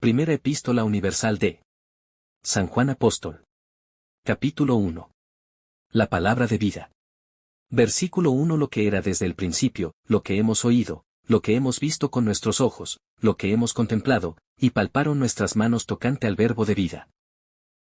Primera Epístola Universal de San Juan Apóstol. Capítulo 1. La palabra de vida. Versículo 1. Lo que era desde el principio, lo que hemos oído, lo que hemos visto con nuestros ojos, lo que hemos contemplado, y palparon nuestras manos tocante al verbo de vida.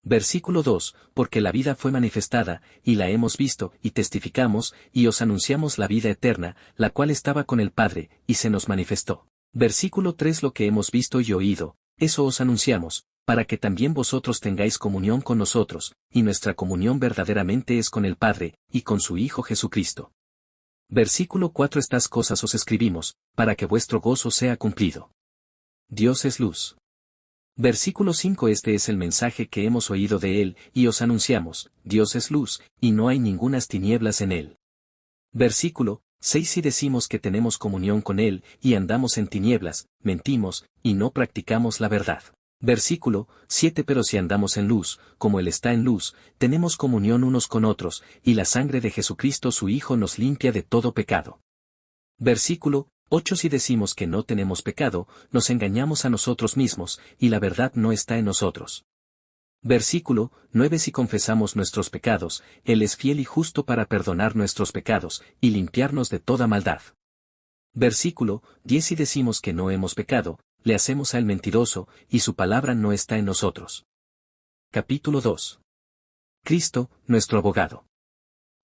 Versículo 2. Porque la vida fue manifestada, y la hemos visto, y testificamos, y os anunciamos la vida eterna, la cual estaba con el Padre, y se nos manifestó. Versículo 3. Lo que hemos visto y oído, eso os anunciamos, para que también vosotros tengáis comunión con nosotros, y nuestra comunión verdaderamente es con el Padre, y con su Hijo Jesucristo. Versículo 4. Estas cosas os escribimos, para que vuestro gozo sea cumplido. Dios es luz. Versículo 5. Este es el mensaje que hemos oído de Él, y os anunciamos, Dios es luz, y no hay ningunas tinieblas en Él. Versículo 6. Si decimos que tenemos comunión con Él, y andamos en tinieblas, mentimos, y no practicamos la verdad. Versículo 7. Pero si andamos en luz, como Él está en luz, tenemos comunión unos con otros, y la sangre de Jesucristo su Hijo nos limpia de todo pecado. Versículo 8. Si decimos que no tenemos pecado, nos engañamos a nosotros mismos, y la verdad no está en nosotros. Versículo 9. Si confesamos nuestros pecados, Él es fiel y justo para perdonar nuestros pecados, y limpiarnos de toda maldad. Versículo 10. Si decimos que no hemos pecado, le hacemos al mentiroso, y su palabra no está en nosotros. Capítulo 2. Cristo, nuestro abogado.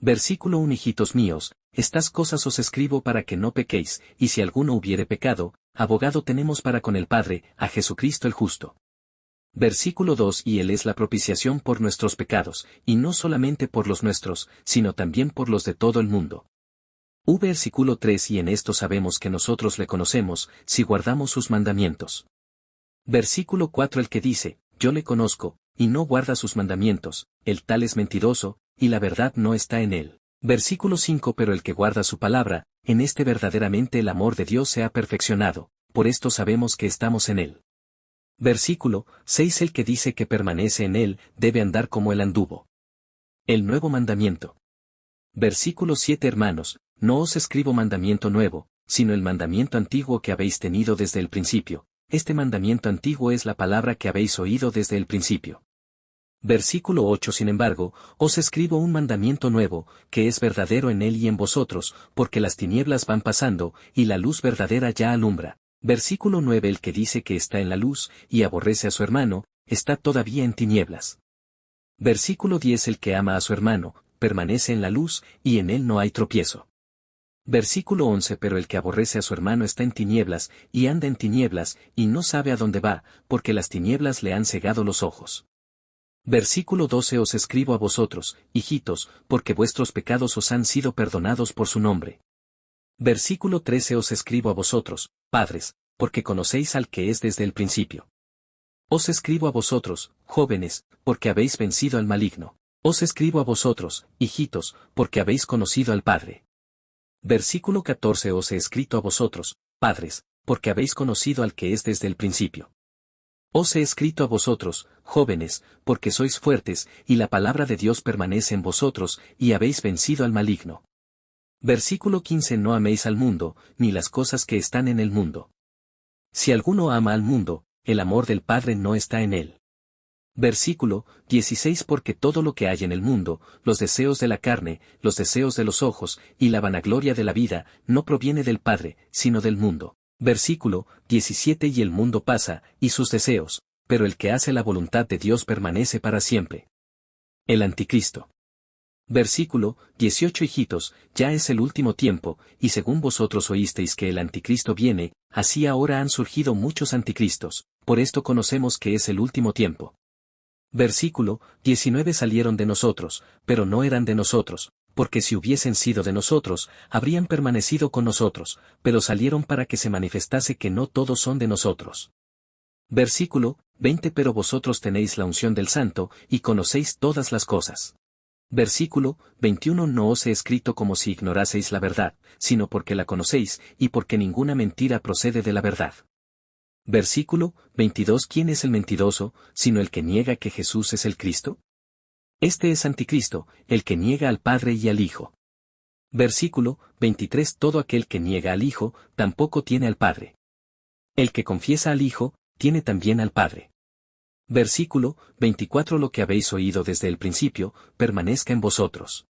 Versículo 1. Hijitos míos, estas cosas os escribo para que no pequéis, y si alguno hubiere pecado, abogado tenemos para con el Padre, a Jesucristo el justo. Versículo 2. Y Él es la propiciación por nuestros pecados, y no solamente por los nuestros, sino también por los de todo el mundo. Versículo 3. Y en esto sabemos que nosotros le conocemos, si guardamos sus mandamientos. Versículo 4. El que dice, yo le conozco, y no guarda sus mandamientos, el tal es mentiroso, y la verdad no está en él. Versículo 5. Pero el que guarda su palabra, en este verdaderamente el amor de Dios se ha perfeccionado, por esto sabemos que estamos en él. Versículo 6. El que dice que permanece en él, debe andar como él anduvo. El nuevo mandamiento. Versículo 7. Hermanos, no os escribo mandamiento nuevo, sino el mandamiento antiguo que habéis tenido desde el principio. Este mandamiento antiguo es la palabra que habéis oído desde el principio. Versículo 8. Sin embargo, os escribo un mandamiento nuevo, que es verdadero en él y en vosotros, porque las tinieblas van pasando, y la luz verdadera ya alumbra. Versículo 9. El que dice que está en la luz, y aborrece a su hermano, está todavía en tinieblas. Versículo 10. El que ama a su hermano, permanece en la luz, y en él no hay tropiezo. Versículo 11. Pero el que aborrece a su hermano está en tinieblas, y anda en tinieblas, y no sabe a dónde va, porque las tinieblas le han cegado los ojos. Versículo 12. Os escribo a vosotros, hijitos, porque vuestros pecados os han sido perdonados por su nombre. Versículo 13. Os escribo a vosotros, padres, porque conocéis al que es desde el principio. Os escribo a vosotros, jóvenes, porque habéis vencido al maligno. Os escribo a vosotros, hijitos, porque habéis conocido al Padre. Versículo 14. Os he escrito a vosotros, padres, porque habéis conocido al que es desde el principio. Os he escrito a vosotros, jóvenes, porque sois fuertes, y la palabra de Dios permanece en vosotros, y habéis vencido al maligno. Versículo 15. No améis al mundo, ni las cosas que están en el mundo. Si alguno ama al mundo, el amor del Padre no está en él. Versículo 16. Porque todo lo que hay en el mundo, los deseos de la carne, los deseos de los ojos, y la vanagloria de la vida, no proviene del Padre, sino del mundo. Versículo 17. Y el mundo pasa, y sus deseos, pero el que hace la voluntad de Dios permanece para siempre. El Anticristo. Versículo 18. Hijitos, ya es el último tiempo, y según vosotros oísteis que el Anticristo viene, así ahora han surgido muchos anticristos, por esto conocemos que es el último tiempo. Versículo 19. Salieron de nosotros, pero no eran de nosotros, porque si hubiesen sido de nosotros, habrían permanecido con nosotros, pero salieron para que se manifestase que no todos son de nosotros. Versículo 20. Pero vosotros tenéis la unción del Santo, y conocéis todas las cosas. Versículo 21. No os he escrito como si ignoraseis la verdad, sino porque la conocéis, y porque ninguna mentira procede de la verdad. Versículo 22. ¿Quién es el mentiroso, sino el que niega que Jesús es el Cristo? Este es Anticristo, el que niega al Padre y al Hijo. Versículo 23. Todo aquel que niega al Hijo, tampoco tiene al Padre. El que confiesa al Hijo, tiene también al Padre. Versículo 24. Lo que habéis oído desde el principio, permanezca en vosotros.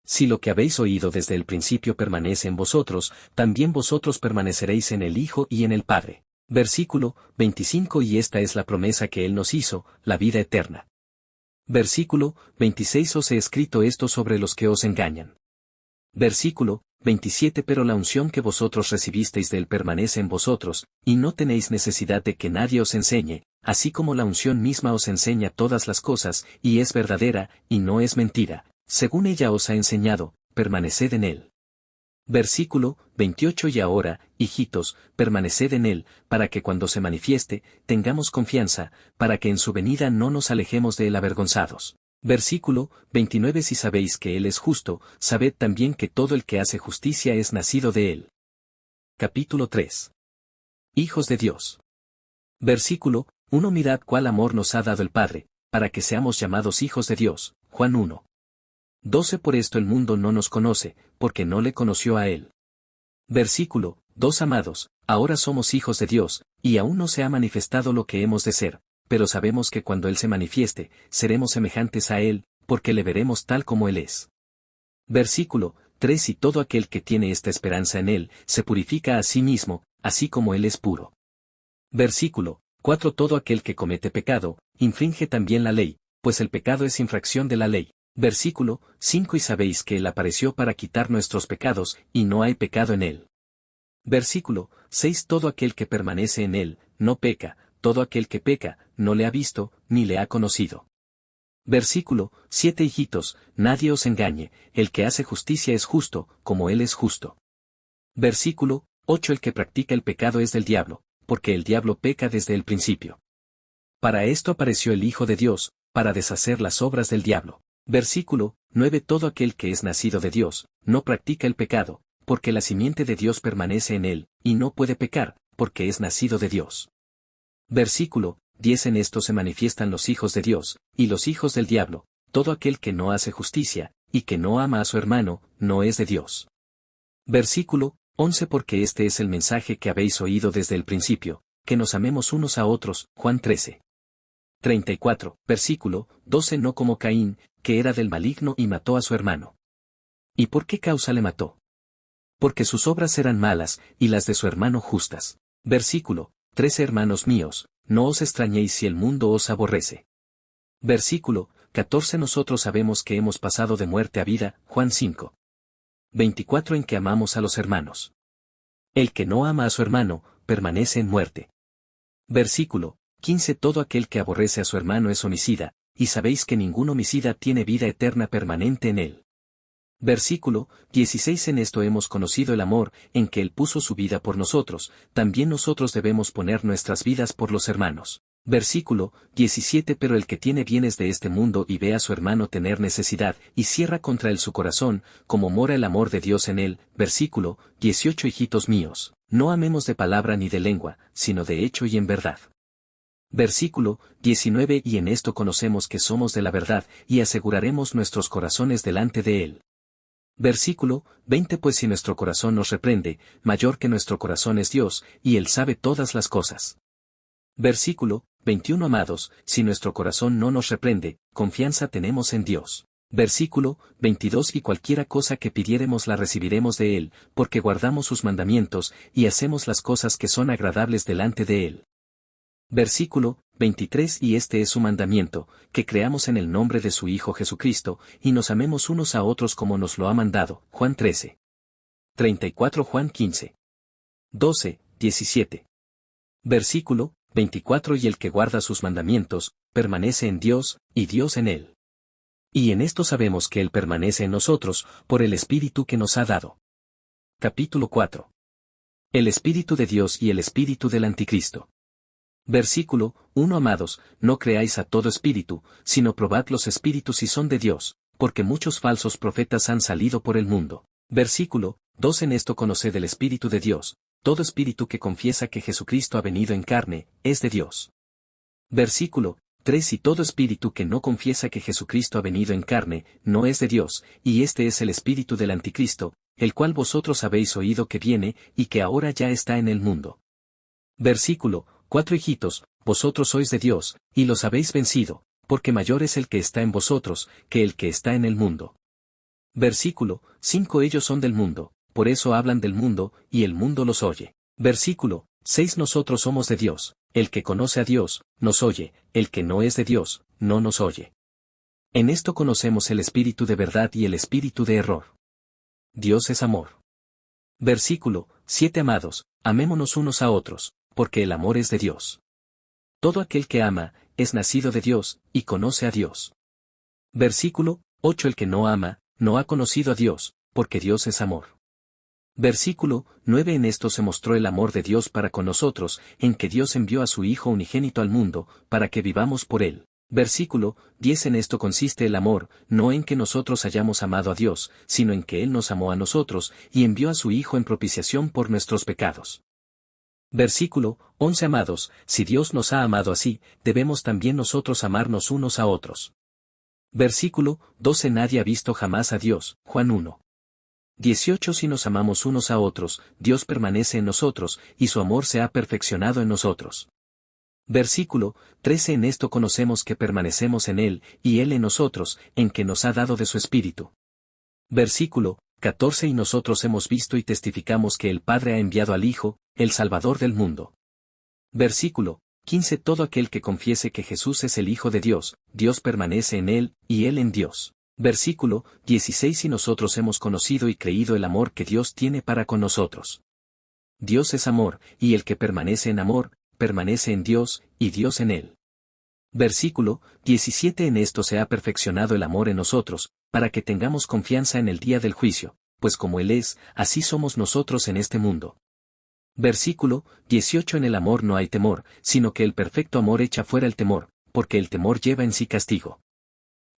Si lo que habéis oído desde el principio permanece en vosotros, también vosotros permaneceréis en el Hijo y en el Padre. Versículo 25. Y esta es la promesa que Él nos hizo, la vida eterna. Versículo 26. Os he escrito esto sobre los que os engañan. Versículo 27. Pero la unción que vosotros recibisteis de Él permanece en vosotros, y no tenéis necesidad de que nadie os enseñe, así como la unción misma os enseña todas las cosas, y es verdadera, y no es mentira. Según ella os ha enseñado, permaneced en Él. Versículo 28. Y ahora, hijitos, permaneced en Él, para que cuando se manifieste, tengamos confianza, para que en su venida no nos alejemos de Él avergonzados. Versículo 29. Si sabéis que Él es justo, sabed también que todo el que hace justicia es nacido de Él. Capítulo 3. Hijos de Dios. Versículo 1. Mirad cuál amor nos ha dado el Padre, para que seamos llamados hijos de Dios. Juan 1. 12. Por esto el mundo no nos conoce, porque no le conoció a Él. Versículo 2. Amados, ahora somos hijos de Dios, y aún no se ha manifestado lo que hemos de ser, pero sabemos que cuando Él se manifieste, seremos semejantes a Él, porque le veremos tal como Él es. Versículo 3. Y todo aquel que tiene esta esperanza en Él, se purifica a sí mismo, así como Él es puro. Versículo 4. Todo aquel que comete pecado, infringe también la ley, pues el pecado es infracción de la ley. Versículo 5. Y sabéis que Él apareció para quitar nuestros pecados, y no hay pecado en Él. Versículo 6. Todo aquel que permanece en Él, no peca, todo aquel que peca, no le ha visto, ni le ha conocido. Versículo 7. Hijitos, nadie os engañe, el que hace justicia es justo, como Él es justo. Versículo 8. El que practica el pecado es del diablo, porque el diablo peca desde el principio. Para esto apareció el Hijo de Dios, para deshacer las obras del diablo. Versículo 9. Todo aquel que es nacido de Dios, no practica el pecado, porque la simiente de Dios permanece en él, y no puede pecar, porque es nacido de Dios. Versículo 10. En esto se manifiestan los hijos de Dios, y los hijos del diablo. Todo aquel que no hace justicia, y que no ama a su hermano, no es de Dios. Versículo 11. Porque este es el mensaje que habéis oído desde el principio, que nos amemos unos a otros. Juan 13. 34. Versículo 12. No como Caín, que era del maligno y mató a su hermano. ¿Y por qué causa le mató? Porque sus obras eran malas, y las de su hermano justas. Versículo 13. Hermanos míos, no os extrañéis si el mundo os aborrece. Versículo 14. Nosotros sabemos que hemos pasado de muerte a vida. Juan 5. 24. En que amamos a los hermanos. El que no ama a su hermano, permanece en muerte. Versículo 15. Todo aquel que aborrece a su hermano es homicida, y sabéis que ningún homicida tiene vida eterna permanente en él. Versículo 16. En esto hemos conocido el amor, en que Él puso su vida por nosotros, también nosotros debemos poner nuestras vidas por los hermanos. Versículo 17. Pero el que tiene bienes de este mundo y ve a su hermano tener necesidad, y cierra contra él su corazón, como mora el amor de Dios en él. Versículo 18. Hijitos míos, no amemos de palabra ni de lengua, sino de hecho y en verdad. Versículo 19. Y en esto conocemos que somos de la verdad, y aseguraremos nuestros corazones delante de Él. Versículo 20. Pues si nuestro corazón nos reprende, mayor que nuestro corazón es Dios, y Él sabe todas las cosas. Versículo 21. Amados, si nuestro corazón no nos reprende, confianza tenemos en Dios. Versículo 22. Y cualquiera cosa que pidiéremos la recibiremos de Él, porque guardamos sus mandamientos, y hacemos las cosas que son agradables delante de Él. Versículo 23. Y este es su mandamiento, que creamos en el nombre de su Hijo Jesucristo, y nos amemos unos a otros como nos lo ha mandado. Juan 13. 34. Juan 15. 12, 17. Versículo 24. Y el que guarda sus mandamientos, permanece en Dios, y Dios en él. Y en esto sabemos que Él permanece en nosotros, por el Espíritu que nos ha dado. Capítulo 4. El Espíritu de Dios y el Espíritu del Anticristo. Versículo 1. Amados, no creáis a todo espíritu, sino probad los espíritus si son de Dios, porque muchos falsos profetas han salido por el mundo. Versículo 2. En esto conoced el Espíritu de Dios, todo espíritu que confiesa que Jesucristo ha venido en carne, es de Dios. Versículo 3. Y todo espíritu que no confiesa que Jesucristo ha venido en carne, no es de Dios, y este es el espíritu del Anticristo, el cual vosotros habéis oído que viene, y que ahora ya está en el mundo. Versículo 4 hijitos, vosotros sois de Dios, y los habéis vencido, porque mayor es el que está en vosotros, que el que está en el mundo. Versículo 5 Ellos son del mundo, por eso hablan del mundo, y el mundo los oye. Versículo 6 Nosotros somos de Dios, el que conoce a Dios, nos oye, el que no es de Dios, no nos oye. En esto conocemos el espíritu de verdad y el espíritu de error. Dios es amor. Versículo 7 Amados, amémonos unos a otros, porque el amor es de Dios. Todo aquel que ama, es nacido de Dios, y conoce a Dios. Versículo 8 El que no ama, no ha conocido a Dios, porque Dios es amor. Versículo 9 En esto se mostró el amor de Dios para con nosotros, en que Dios envió a su Hijo unigénito al mundo, para que vivamos por él. Versículo 10 En esto consiste el amor, no en que nosotros hayamos amado a Dios, sino en que Él nos amó a nosotros, y envió a su Hijo en propiciación por nuestros pecados. Versículo 11 Amados, si Dios nos ha amado así, debemos también nosotros amarnos unos a otros. Versículo 12 Nadie ha visto jamás a Dios, Juan 1. 18 Si nos amamos unos a otros, Dios permanece en nosotros, y su amor se ha perfeccionado en nosotros. Versículo 13 En esto conocemos que permanecemos en Él, y Él en nosotros, en que nos ha dado de su Espíritu. Versículo 14 Y nosotros hemos visto y testificamos que el Padre ha enviado al Hijo, el Salvador del mundo. Versículo 15 Todo aquel que confiese que Jesús es el Hijo de Dios, Dios permanece en Él, y Él en Dios. Versículo 16 Y nosotros hemos conocido y creído el amor que Dios tiene para con nosotros. Dios es amor, y el que permanece en amor, permanece en Dios, y Dios en él. Versículo 17 En esto se ha perfeccionado el amor en nosotros, para que tengamos confianza en el día del juicio, pues como Él es, así somos nosotros en este mundo. Versículo 18 En el amor no hay temor, sino que el perfecto amor echa fuera el temor, porque el temor lleva en sí castigo.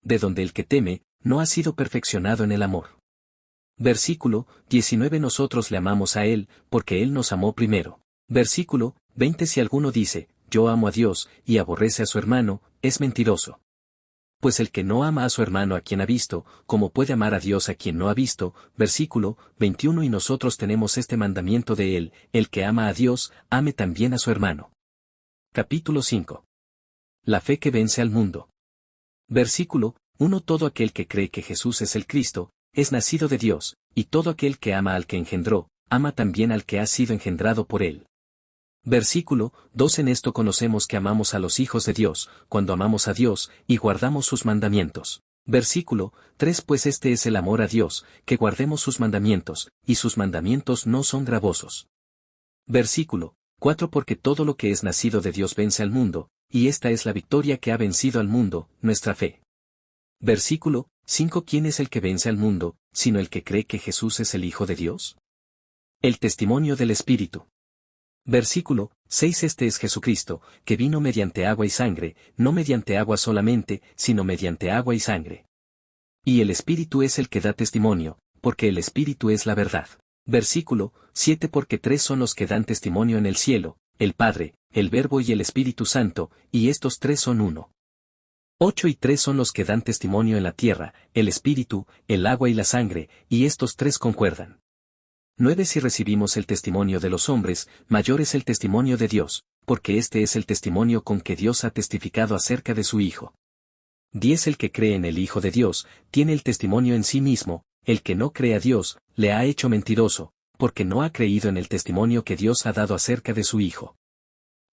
De donde el que teme, no ha sido perfeccionado en el amor. Versículo 19 Nosotros le amamos a Él, porque Él nos amó primero. Versículo 20 Si alguno dice, yo amo a Dios, y aborrece a su hermano, es mentiroso. Pues el que no ama a su hermano a quien ha visto, ¿cómo puede amar a Dios a quien no ha visto? Versículo 21 Y nosotros tenemos este mandamiento de Él, el que ama a Dios, ame también a su hermano. Capítulo 5. La fe que vence al mundo. Versículo 1 Todo aquel que cree que Jesús es el Cristo, es nacido de Dios, y todo aquel que ama al que engendró, ama también al que ha sido engendrado por Él. Versículo 2 En esto conocemos que amamos a los hijos de Dios, cuando amamos a Dios, y guardamos sus mandamientos. Versículo 3 Pues este es el amor a Dios, que guardemos sus mandamientos, y sus mandamientos no son gravosos. Versículo 4 Porque todo lo que es nacido de Dios vence al mundo, y esta es la victoria que ha vencido al mundo, nuestra fe. Versículo 5 ¿Quién es el que vence al mundo, sino el que cree que Jesús es el Hijo de Dios? El testimonio del Espíritu. Versículo 6 Este es Jesucristo, que vino mediante agua y sangre, no mediante agua solamente, sino mediante agua y sangre. Y el Espíritu es el que da testimonio, porque el Espíritu es la verdad. Versículo 7 Porque tres son los que dan testimonio en el cielo, el Padre, el Verbo y el Espíritu Santo, y estos tres son uno. 8 Y tres son los que dan testimonio en la tierra, el Espíritu, el agua y la sangre, y estos tres concuerdan. 9 Si recibimos el testimonio de los hombres, mayor es el testimonio de Dios, porque este es el testimonio con que Dios ha testificado acerca de su Hijo. 10 El que cree en el Hijo de Dios, tiene el testimonio en sí mismo, el que no cree a Dios, le ha hecho mentiroso, porque no ha creído en el testimonio que Dios ha dado acerca de su Hijo.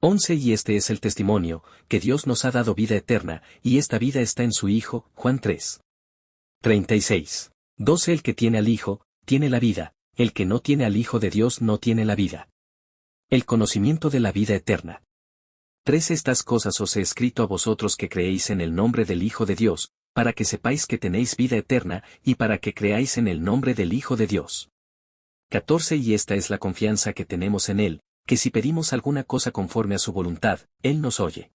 11 Y este es el testimonio, que Dios nos ha dado vida eterna, y esta vida está en su Hijo, Juan 3. 36. 12 El que tiene al Hijo, tiene la vida. El que no tiene al Hijo de Dios no tiene la vida. El conocimiento de la vida eterna. 13 Estas cosas os he escrito a vosotros que creéis en el nombre del Hijo de Dios, para que sepáis que tenéis vida eterna, y para que creáis en el nombre del Hijo de Dios. 14 Y esta es la confianza que tenemos en Él, que si pedimos alguna cosa conforme a su voluntad, Él nos oye.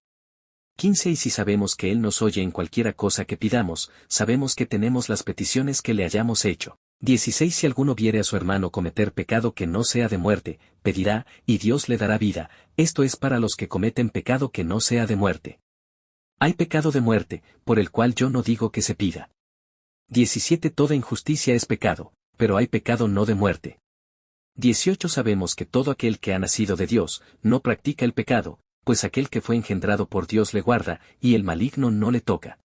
15 Y si sabemos que Él nos oye en cualquiera cosa que pidamos, sabemos que tenemos las peticiones que le hayamos hecho. 16 Si alguno viere a su hermano cometer pecado que no sea de muerte, pedirá, y Dios le dará vida, esto es para los que cometen pecado que no sea de muerte. Hay pecado de muerte, por el cual yo no digo que se pida. 17 Toda injusticia es pecado, pero hay pecado no de muerte. 18 Sabemos que todo aquel que ha nacido de Dios, no practica el pecado, pues aquel que fue engendrado por Dios le guarda, y el maligno no le toca.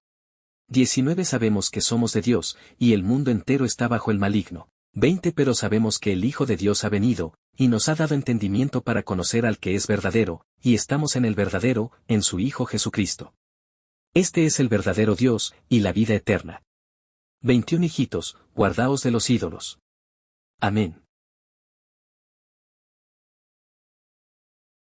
19 Sabemos que somos de Dios, y el mundo entero está bajo el maligno. 20 Pero sabemos que el Hijo de Dios ha venido, y nos ha dado entendimiento para conocer al que es verdadero, y estamos en el verdadero, en su Hijo Jesucristo. Este es el verdadero Dios, y la vida eterna. 21 Hijitos, guardaos de los ídolos. Amén.